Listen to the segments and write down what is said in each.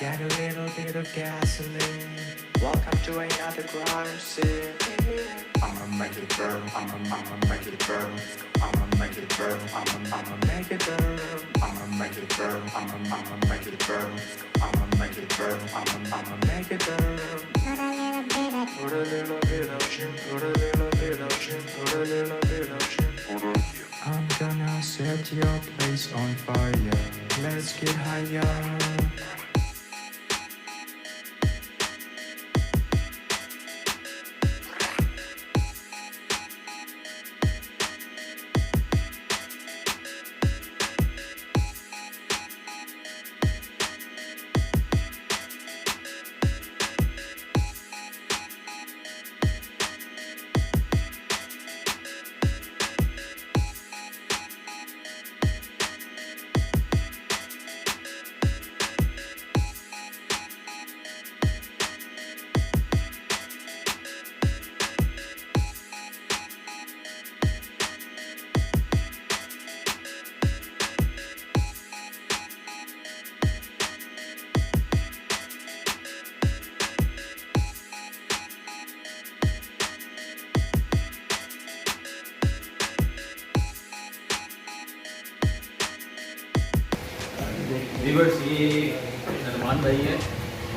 Get a little bit of gasoline. Welcome to another garage scene. I'ma make it burn. I'ma make it burn. I'ma make it burn. I'ma make it burn. I'ma make it burn. I'ma make it burn. I'ma make it burn. I'ma make it burn. Put a little bit of shit. Put a little bit of shit. Put a little bit of shit. I'm gonna set your place on fire. Let's get higher. Viewers, ये सलमान भाई है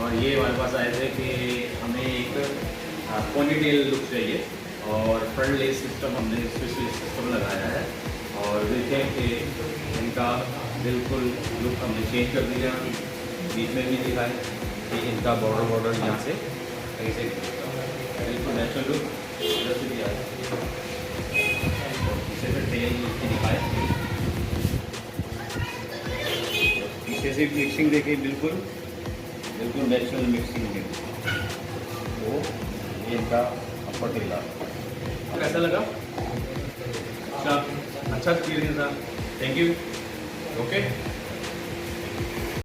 और ये हमारे पास आए थे कि हमें एक पोनीटेल लुक चाहिए और फ्रंट लेस सिस्टम हमने स्विस लेस सिस्टम लगाया है और देखें कि इनका बिल्कुल लुक हमने चेंज कर दिया। बीच में भी दिखा है कि इनका बॉर्डर यहाँ से कहीं से बिल्कुल नेचुरल लुक इधर से दिया है और पीछे से टेल इसकी दिखाए जैसे मिक्सिंग देखे बिल्कुल नेचुरल मिक्सिंग है। तो ये इनका अपर टेल कैसा लगा? अच्छा एक्सपीरियंस था। Thank you. ओके।